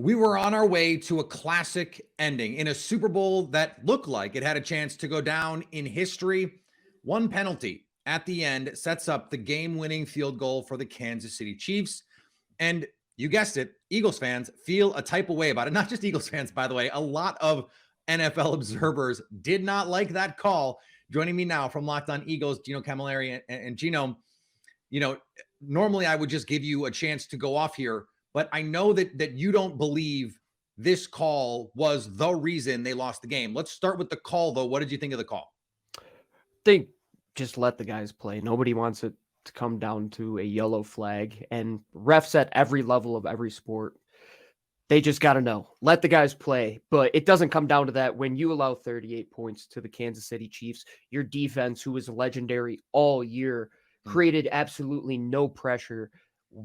We were on our way to a classic ending in a Super Bowl that looked like it had a chance to go down in history. One penalty at the end sets up the game-winning field goal for the Kansas City Chiefs. And you guessed it, Eagles fans feel a type of way about it. Not just Eagles fans, by the way. A lot of NFL observers did not like that call. Joining me now from Locked On Eagles, Gino Camilleri. And Gino, normally I would just give you a chance to go off here, but I know that you don't believe this call was the reason they lost the game. Let's start with the call, though. What did you think of the call? Think just let the guys play. Nobody wants it to come down to a yellow flag, and refs at every level of every sport, they just got to know, let the guys play. But it doesn't come down to that when you allow 38 points to the Kansas City Chiefs. Your defense, who was legendary all year, created absolutely no pressure,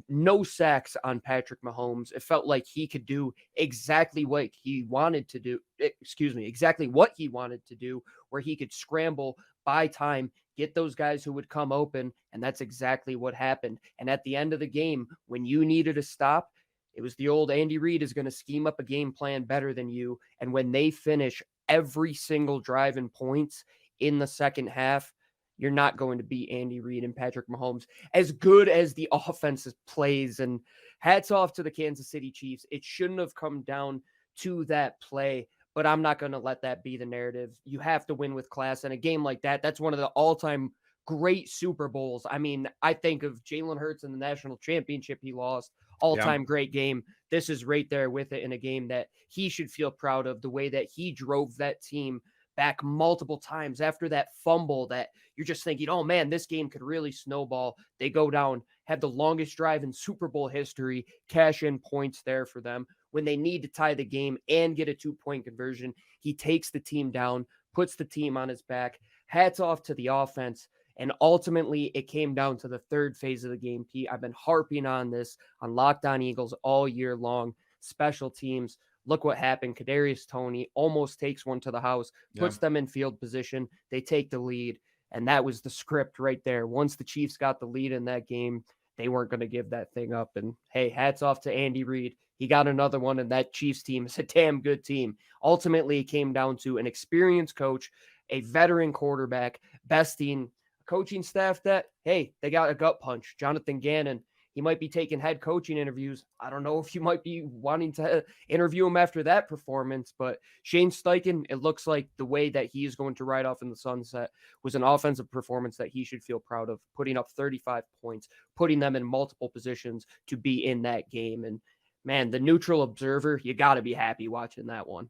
no sacks on Patrick Mahomes. It felt like he could do exactly what he wanted to do. Exactly what he wanted to do, where he could scramble, buy time, get those guys who would come open. And that's exactly what happened. And at the end of the game, when you needed a stop, it was the old Andy Reid is going to scheme up a game plan better than you. And when they finish every single drive in points in the second half, you're not going to beat Andy Reid and Patrick Mahomes. As good as the offense plays, and hats off to the Kansas City Chiefs, it shouldn't have come down to that play, but I'm not going to let that be the narrative. You have to win with class, and a game like that, that's one of the all-time great Super Bowls. I mean, I think of Jalen Hurts in the national championship he lost, all-time great game. This is right there with it in a game that he should feel proud of, the way that he drove that team back multiple times after that fumble that you're just thinking, oh man, this game could really snowball. They go down, have the longest drive in Super Bowl history, cash in points there for them. When they need to tie the game and get a 2-point conversion, he takes the team down, puts the team on his back. Hats off to the offense. And ultimately, it came down to the third phase of the game, Pete. I've been harping on this on Locked On Eagles all year long. Special teams. Look what happened. Kadarius Toney almost takes one to the house, puts them in field position. They take the lead, and that was the script right there. Once the Chiefs got the lead in that game, they weren't going to give that thing up. And, hey, hats off to Andy Reid. He got another one, and that Chiefs team is a damn good team. Ultimately, it came down to an experienced coach, a veteran quarterback, besting coaching staff that, hey, they got a gut punch. Jonathan Gannon, he might be taking head coaching interviews. I don't know if you might be wanting to interview him after that performance, but Shane Steichen, it looks like the way that he is going to ride off in the sunset was an offensive performance that he should feel proud of, putting up 35 points, putting them in multiple positions to be in that game. And man, the neutral observer, you got to be happy watching that one.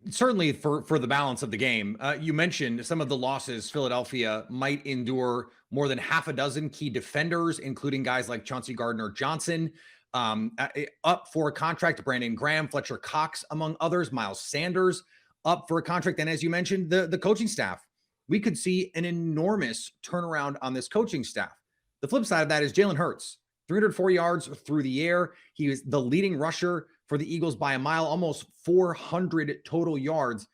Certainly for the balance of the game. You mentioned some of the losses Philadelphia might endure. More than half a dozen key defenders, including guys like Chauncey Gardner-Johnson, up for a contract. Brandon Graham, Fletcher Cox, among others. Miles Sanders up for a contract. And as you mentioned, the coaching staff. We could see an enormous turnaround on this coaching staff. The flip side of that is Jalen Hurts. 304 yards through the air. He was the leading rusher for the Eagles by a mile, almost 400 total yards.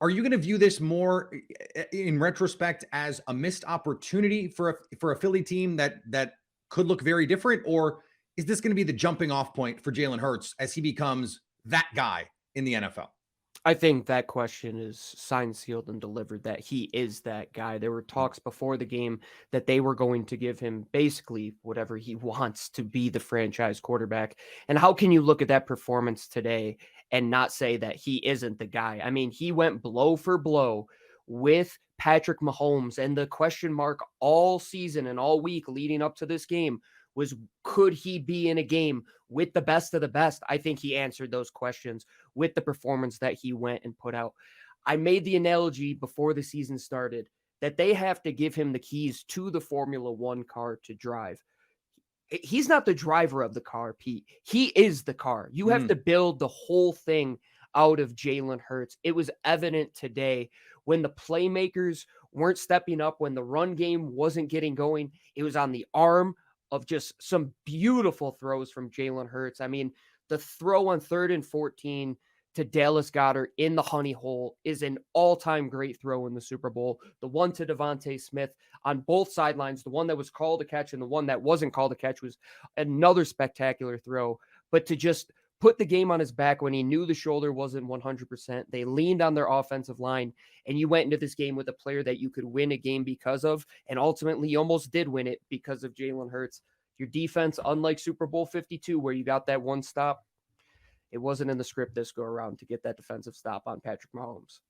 Are you going to view this more in retrospect as a missed opportunity for a Philly team that could look very different? Or is this going to be the jumping off point for Jalen Hurts as he becomes that guy in the NFL? I think that question is signed, sealed, and delivered, that he is that guy. There were talks before the game that they were going to give him basically whatever he wants to be the franchise quarterback. And how can you look at that performance today and not say that he isn't the guy? I mean, he went blow for blow with Patrick Mahomes, and the question mark all season and all week leading up to this game was, could he be in a game with the best of the best? I think he answered those questions with the performance that he went and put out. I made the analogy before the season started that they have to give him the keys to the Formula One car to drive. He's not the driver of the car, Pete. He is the car. You have to build the whole thing out of Jalen Hurts. It was evident today when the playmakers weren't stepping up, when the run game wasn't getting going. It was on the arm of just some beautiful throws from Jalen Hurts. I mean, the throw on 3rd and 14 to Dallas Goedert in the honey hole is an all-time great throw in the Super Bowl. The one to Devontae Smith on both sidelines, the one that was called a catch and the one that wasn't called a catch, was another spectacular throw. But to just put the game on his back when he knew the shoulder wasn't 100%. They leaned on their offensive line, and you went into this game with a player that you could win a game because of, and ultimately you almost did win it because of Jalen Hurts. Your defense, unlike Super Bowl 52, where you got that one stop, it wasn't in the script this go around to get that defensive stop on Patrick Mahomes.